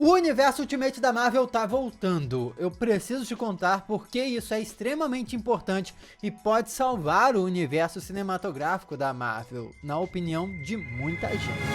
O universo Ultimate da Marvel tá voltando. Eu preciso te contar porque isso é extremamente importante e pode salvar o universo cinematográfico da Marvel, na opinião de muita gente.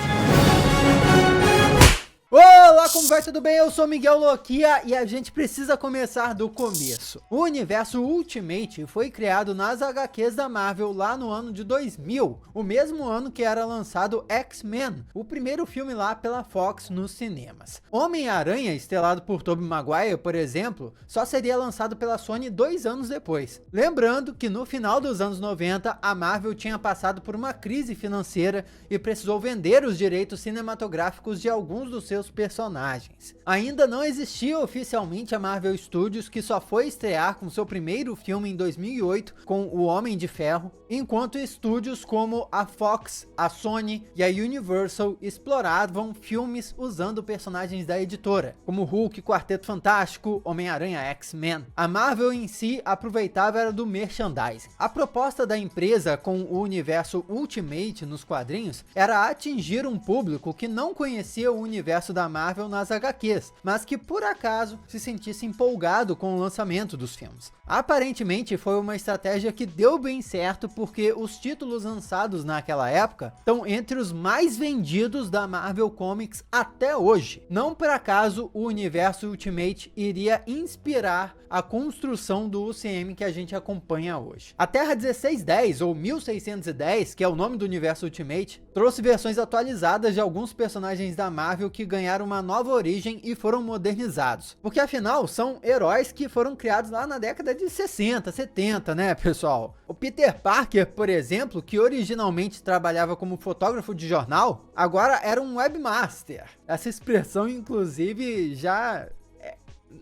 Olá, como vai? Tudo bem? Eu sou Miguel Loquia e a gente precisa começar do começo. O universo Ultimate foi criado nas HQs da Marvel lá no ano de 2000, o mesmo ano que era lançado X-Men, o primeiro filme lá pela Fox nos cinemas. Homem-Aranha, estrelado por Tobey Maguire, por exemplo, só seria lançado pela Sony 2 anos depois. Lembrando que no final dos anos 90, a Marvel tinha passado por uma crise financeira e precisou vender os direitos cinematográficos de alguns dos seus personagens. Ainda não existia oficialmente a Marvel Studios, que só foi estrear com seu primeiro filme em 2008 com O Homem de Ferro, enquanto estúdios como a Fox, a Sony e a Universal exploravam filmes usando personagens da editora, como Hulk, Quarteto Fantástico, Homem-Aranha, X-Men. A Marvel em si aproveitava era do merchandising. A proposta da empresa com o universo Ultimate nos quadrinhos era atingir um público que não conhecia o universo da Marvel nas HQs, mas que por acaso se sentisse empolgado com o lançamento dos filmes. Aparentemente foi uma estratégia que deu bem certo, porque os títulos lançados naquela época estão entre os mais vendidos da Marvel Comics até hoje. Não por acaso o universo Ultimate iria inspirar a construção do UCM que a gente acompanha hoje. A Terra 1610 ou 1610, que é o nome do universo Ultimate, trouxe versões atualizadas de alguns personagens da Marvel que ganharam uma nova origem e foram modernizados, porque afinal são heróis que foram criados lá na década de 60, 70, né, pessoal? O Peter Parker, por exemplo, que originalmente trabalhava como fotógrafo de jornal, agora era um webmaster. Essa expressão, inclusive, já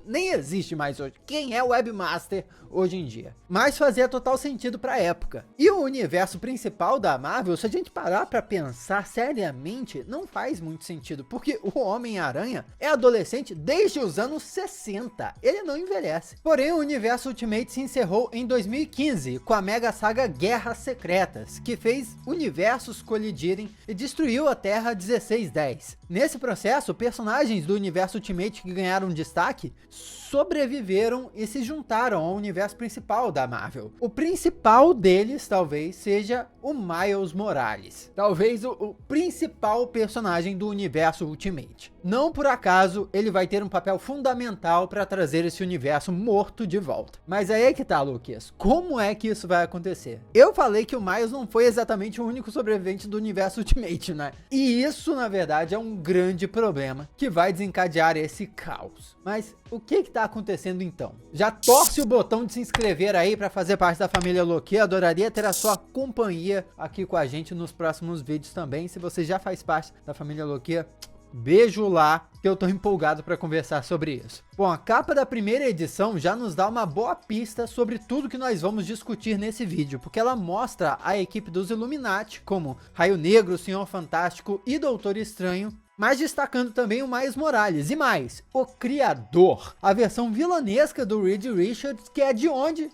nem existe mais hoje. Quem é webmaster hoje em dia? Mas fazia total sentido para a época. E o universo principal da Marvel, se a gente parar para pensar seriamente, não faz muito sentido, porque o Homem-Aranha é adolescente desde os anos 60. Ele não envelhece. Porém, o universo Ultimate se encerrou em 2015 com a mega saga Guerras Secretas, que fez universos colidirem e destruiu a Terra 1610. Nesse processo, personagens do universo Ultimate que ganharam destaque sobreviveram e se juntaram ao universo principal da Marvel. O principal deles talvez seja o Miles Morales, talvez o principal personagem do universo Ultimate. Não por acaso ele vai ter um papel fundamental para trazer esse universo morto de volta. Mas aí é que tá, Lucas, como é que isso vai acontecer? Eu falei que o Miles não foi exatamente o único sobrevivente do universo Ultimate, né? E isso na verdade é um grande problema que vai desencadear esse caos. Mas o que tá acontecendo então? Já torce o botão de se inscrever aí para fazer parte da família Loquia. Adoraria ter a sua companhia aqui com a gente nos próximos vídeos também. Se você já faz parte da família Loquia, beijo lá, que eu tô empolgado para conversar sobre isso. Bom, a capa da primeira edição já nos dá uma boa pista sobre tudo que nós vamos discutir nesse vídeo, porque ela mostra a equipe dos Illuminati, como Raio Negro, Senhor Fantástico e Doutor Estranho, mas destacando também o Miles Morales, e mais, o Criador, a versão vilanesca do Reed Richards, que é de onde?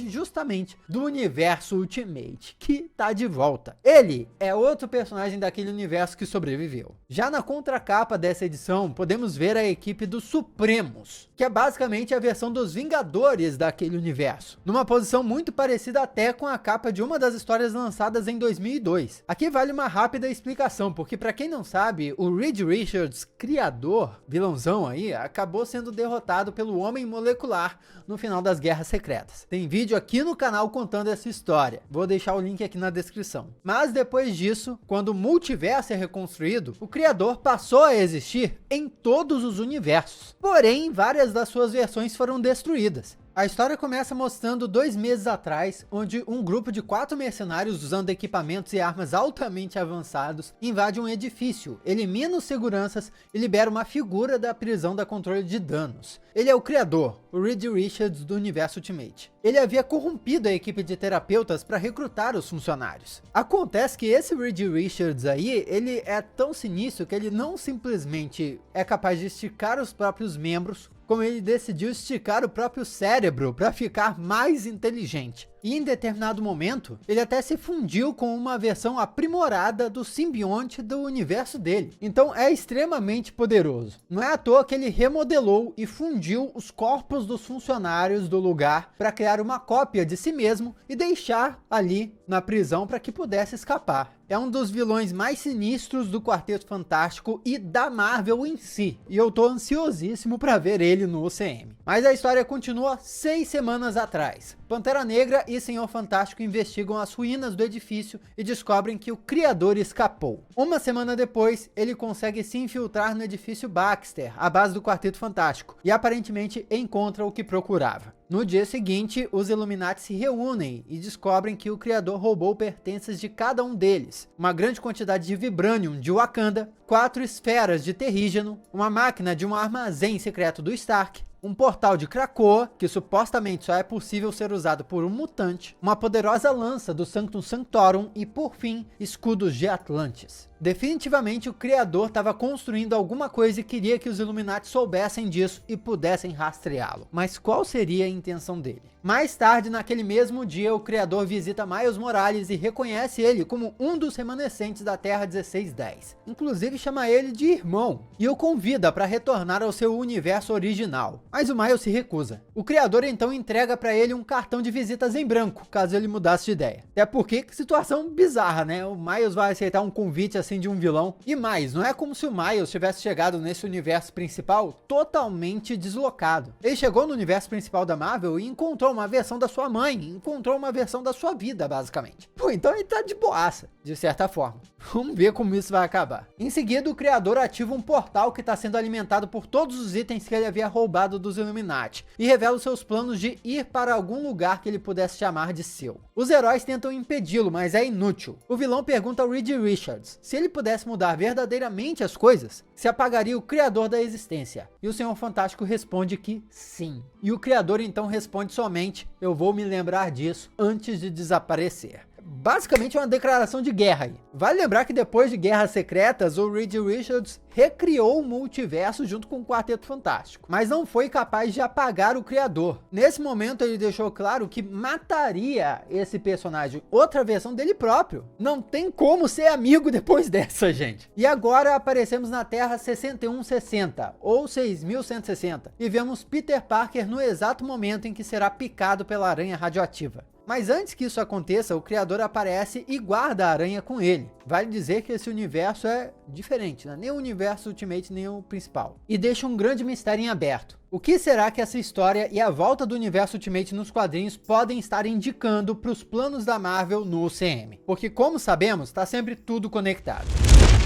Justamente, do universo Ultimate, que tá de volta. Ele é outro personagem daquele universo que sobreviveu. Já na contracapa dessa edição, podemos ver a equipe dos Supremos, que é basicamente a versão dos Vingadores daquele universo, numa posição muito parecida até com a capa de uma das histórias lançadas em 2002. Aqui vale uma rápida explicação, porque para quem não sabe, o Reed Richards, criador, vilãozão aí, acabou sendo derrotado pelo Homem Molecular no final das Guerras Secretas. Tem vídeo aqui no canal contando essa história, vou deixar o link aqui na descrição. Mas depois disso, quando o multiverso é reconstruído, o criador passou a existir em todos os universos. Porém, várias das suas versões foram destruídas. A história começa mostrando 2 meses atrás, onde um grupo de 4 mercenários usando equipamentos e armas altamente avançados invade um edifício, elimina os seguranças e libera uma figura da prisão da controle de danos. Ele é o criador, o Reed Richards do universo Ultimate. Ele havia corrompido a equipe de terapeutas para recrutar os funcionários. Acontece que esse Reed Richards aí, ele é tão sinistro que ele não simplesmente é capaz de esticar os próprios membros, como ele decidiu esticar o próprio cérebro para ficar mais inteligente. e em determinado momento ele até se fundiu com uma versão aprimorada do simbionte do universo dele. Então é extremamente poderoso. Não é à toa que ele remodelou e fundiu os corpos dos funcionários do lugar para criar uma cópia de si mesmo e deixar ali na prisão para que pudesse escapar. É um dos vilões mais sinistros do Quarteto Fantástico e da Marvel em si, e eu tô ansiosíssimo para ver ele no UCM. Mas a história continua 6 semanas atrás. Pantera Negra e Senhor Fantástico investigam as ruínas do edifício e descobrem que o criador escapou. Uma semana depois, ele consegue se infiltrar no edifício Baxter, a base do Quarteto Fantástico, e aparentemente encontra o que procurava. No dia seguinte, os Illuminati se reúnem e descobrem que o criador roubou pertences de cada um deles. Uma grande quantidade de Vibranium de Wakanda, 4 esferas de Terrígeno, uma máquina de um armazém secreto do Stark, um portal de Krakoa, que supostamente só é possível ser usado por um mutante, uma poderosa lança do Sanctum Sanctorum e, por fim, escudos de Atlantis. Definitivamente o criador estava construindo alguma coisa e queria que os Illuminati soubessem disso e pudessem rastreá-lo. Mas qual seria a intenção dele? Mais tarde, naquele mesmo dia, o criador visita Miles Morales e reconhece ele como um dos remanescentes da Terra 1610. Inclusive chama ele de irmão e o convida para retornar ao seu universo original. Mas o Miles se recusa. O criador então entrega para ele um cartão de visitas em branco, caso ele mudasse de ideia. Até porque, que situação bizarra, né? O Miles vai aceitar um convite assim de um vilão. E mais, não é como se o Miles tivesse chegado nesse universo principal totalmente deslocado. Ele chegou no universo principal da Marvel e encontrou uma versão da sua mãe, encontrou uma versão da sua vida, basicamente. Pô, então ele tá de boaça, de certa forma. Vamos ver como isso vai acabar. Em seguida, o criador ativa um portal que está sendo alimentado por todos os itens que ele havia roubado dos Illuminati e revela os seus planos de ir para algum lugar que ele pudesse chamar de seu. Os heróis tentam impedi-lo, mas é inútil. O vilão pergunta ao Reed Richards se ele pudesse mudar verdadeiramente as coisas, se apagaria o criador da existência. E o Senhor Fantástico responde que sim. E o criador então responde somente: eu vou me lembrar disso antes de desaparecer. Basicamente é uma declaração de guerra aí. Vale lembrar que depois de Guerras Secretas, o Reed Richards recriou o multiverso junto com o Quarteto Fantástico, mas não foi capaz de apagar o criador. Nesse momento ele deixou claro que mataria esse personagem, outra versão dele próprio. Não tem como ser amigo depois dessa, gente. E agora aparecemos na Terra 6160, ou 6160, e vemos Peter Parker no exato momento em que será picado pela aranha radioativa. Mas antes que isso aconteça, o criador aparece e guarda a aranha com ele. Vale dizer que esse universo é diferente, né? Nem o universo Ultimate, nem o principal. E deixa um grande mistério em aberto. O que será que essa história e a volta do universo Ultimate nos quadrinhos podem estar indicando para os planos da Marvel no UCM? Porque, como sabemos, está sempre tudo conectado.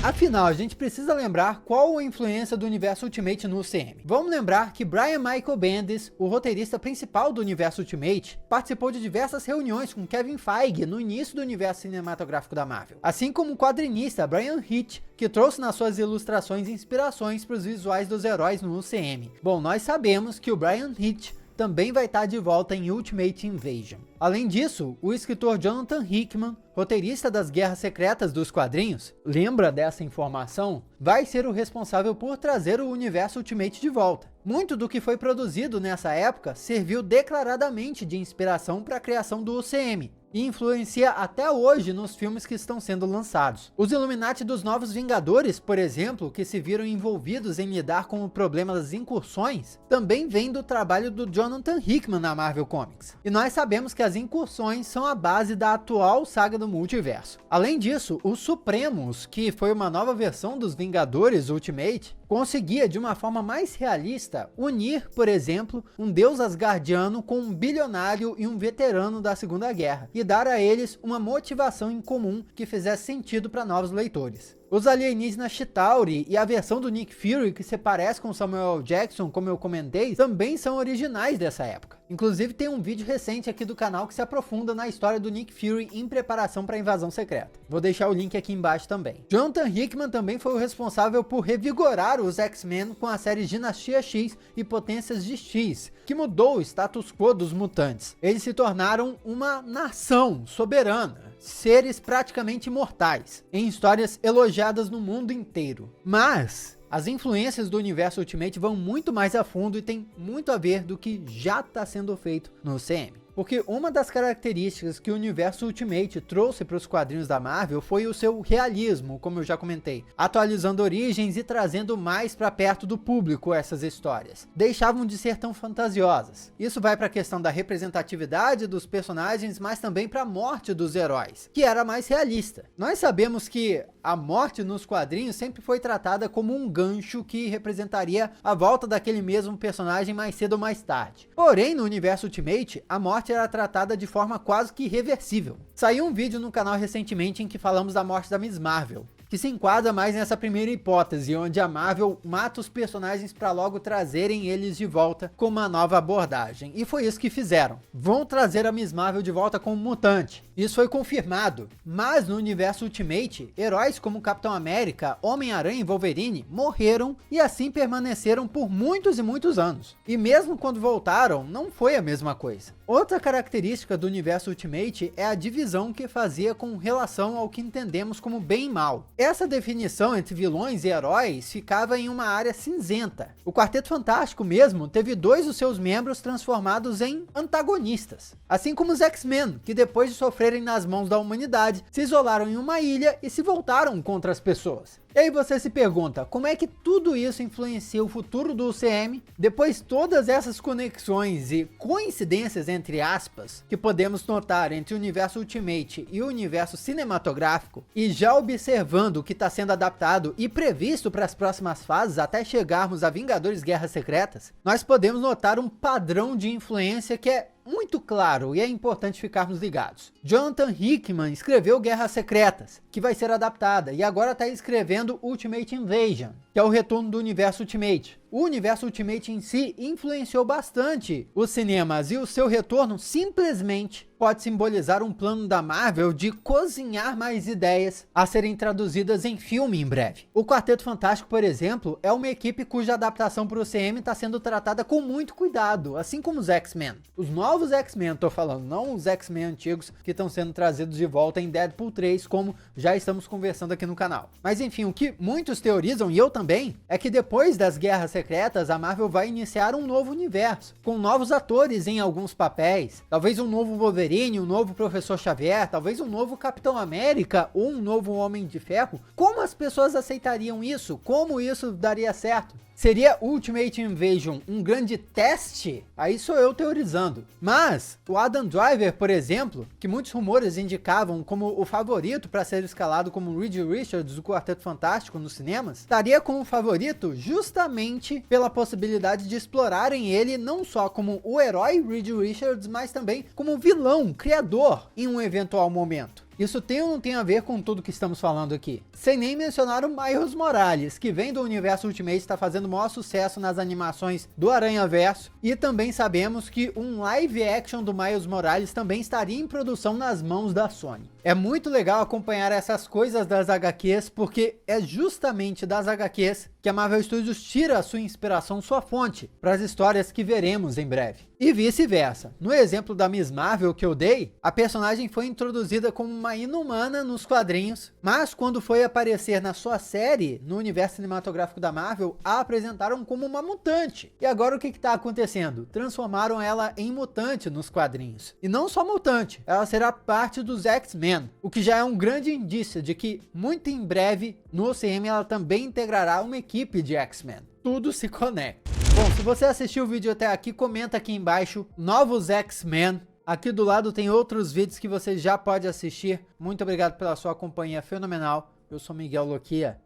Afinal, a gente precisa lembrar qual a influência do universo Ultimate no UCM. Vamos lembrar que Brian Michael Bendis, o roteirista principal do universo Ultimate, participou de diversas reuniões com Kevin Feige no início do universo cinematográfico da Marvel. Assim como o quadrinista Brian Hitch, que trouxe nas suas ilustrações inspirações para os visuais dos heróis no UCM. Bom, nós sabemos que o Brian Hitch também vai estar de volta em Ultimate Invasion. Além disso, o escritor Jonathan Hickman, roteirista das Guerras Secretas dos quadrinhos, lembra dessa informação? Vai ser o responsável por trazer o universo Ultimate de volta. Muito do que foi produzido nessa época serviu declaradamente de inspiração para a criação do UCM, e influencia até hoje nos filmes que estão sendo lançados. Os Illuminati dos Novos Vingadores, por exemplo, que se viram envolvidos em lidar com o problema das incursões, também vem do trabalho do Jonathan Hickman na Marvel Comics. E nós sabemos que as incursões são a base da atual saga do multiverso. Além disso, os Supremos, que foi uma nova versão dos Vingadores Ultimate, conseguia de uma forma mais realista unir, por exemplo, um deus asgardiano com um bilionário e um veterano da Segunda Guerra, e dar a eles uma motivação em comum que fizesse sentido para novos leitores. Os alienígenas Chitauri e a versão do Nick Fury, que se parece com Samuel L. Jackson, como eu comentei, também são originais dessa época. Inclusive tem um vídeo recente aqui do canal que se aprofunda na história do Nick Fury em preparação para a invasão secreta. Vou deixar o link aqui embaixo também. Jonathan Hickman também foi o responsável por revigorar os X-Men com a série Dinastia X e Potências de X, que mudou o status quo dos mutantes. Eles se tornaram uma nação soberana, seres praticamente imortais, em histórias elogiadas no mundo inteiro. Mas as influências do universo Ultimate vão muito mais a fundo e tem muito a ver do que já está sendo feito no UCM. Porque uma das características que o universo Ultimate trouxe para os quadrinhos da Marvel foi o seu realismo, como eu já comentei, atualizando origens e trazendo mais para perto do público essas histórias. Deixavam de ser tão fantasiosas. Isso vai para a questão da representatividade dos personagens, mas também para a morte dos heróis, que era mais realista. Nós sabemos que a morte nos quadrinhos sempre foi tratada como um gancho que representaria a volta daquele mesmo personagem mais cedo ou mais tarde. Porém, no universo Ultimate, a morte era tratada de forma quase que irreversível. Saiu um vídeo no canal recentemente em que falamos da morte da Miss Marvel, que se enquadra mais nessa primeira hipótese, onde a Marvel mata os personagens para logo trazerem eles de volta com uma nova abordagem. E foi isso que fizeram. Vão trazer a Miss Marvel de volta como mutante. Isso foi confirmado. Mas no universo Ultimate, heróis como Capitão América, Homem-Aranha e Wolverine morreram e assim permaneceram por muitos e muitos anos. E mesmo quando voltaram, não foi a mesma coisa. Outra característica do universo Ultimate é a divisão que fazia com relação ao que entendemos como bem e mal. Essa definição entre vilões e heróis ficava em uma área cinzenta. O Quarteto Fantástico mesmo teve 2 dos seus membros transformados em antagonistas. Assim como os X-Men, que depois de sofrerem nas mãos da humanidade, se isolaram em uma ilha e se voltaram contra as pessoas. E aí você se pergunta, como é que tudo isso influencia o futuro do UCM? Depois todas essas conexões e coincidências entre aspas, que podemos notar entre o universo Ultimate e o universo cinematográfico, e já observando o que está sendo adaptado e previsto para as próximas fases até chegarmos a Vingadores Guerras Secretas, nós podemos notar um padrão de influência que é muito claro e é importante ficarmos ligados. Jonathan Hickman escreveu Guerras Secretas, que vai ser adaptada, e agora está escrevendo Ultimate Invasion, que é o retorno do universo Ultimate. O universo Ultimate em si influenciou bastante os cinemas e o seu retorno simplesmente pode simbolizar um plano da Marvel de cozinhar mais ideias a serem traduzidas em filme em breve. O Quarteto Fantástico, por exemplo, é uma equipe cuja adaptação para o CM está sendo tratada com muito cuidado, assim como os X-Men. Os novos X-Men, tô falando, não os X-Men antigos que estão sendo trazidos de volta em Deadpool 3, como já estamos conversando aqui no canal. Mas enfim, o que muitos teorizam, e eu também, é que depois das Guerras Secretas, a Marvel vai iniciar um novo universo, com novos atores em alguns papéis, talvez um novo Wolverine, um novo Professor Xavier, talvez um novo Capitão América ou um novo Homem de Ferro. Como as pessoas aceitariam isso? Como isso daria certo? Seria Ultimate Invasion um grande teste? Aí sou eu teorizando. Mas o Adam Driver, por exemplo, que muitos rumores indicavam como o favorito para ser escalado como Reed Richards do Quarteto Fantástico nos cinemas, estaria como favorito justamente pela possibilidade de explorarem ele não só como o herói Reed Richards, mas também como vilão, criador em um eventual momento. Isso tem ou não tem a ver com tudo que estamos falando aqui? Sem nem mencionar o Miles Morales, que vem do universo Ultimate, está fazendo o maior sucesso nas animações do Aranhaverso, e também sabemos que um live action do Miles Morales também estaria em produção nas mãos da Sony. É muito legal acompanhar essas coisas das HQs, porque é justamente das HQs que a Marvel Studios tira a sua inspiração, sua fonte, para as histórias que veremos em breve. E vice-versa. No exemplo da Miss Marvel que eu dei, a personagem foi introduzida como uma inumana nos quadrinhos, mas quando foi aparecer na sua série, no universo cinematográfico da Marvel, a apresentaram como uma mutante. E agora o que está acontecendo? Transformaram ela em mutante nos quadrinhos. E não só mutante, ela será parte dos X-Men, o que já é um grande indício de que muito em breve no OCM ela também integrará uma equipe de X-Men. Tudo se conecta. Bom, se você assistiu o vídeo até aqui, comenta aqui embaixo novos X-Men. Aqui do lado tem outros vídeos que você já pode assistir. Muito obrigado pela sua companhia fenomenal. Eu sou Miguel Loquia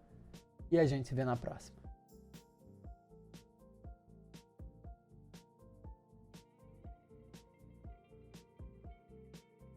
e a gente se vê na próxima.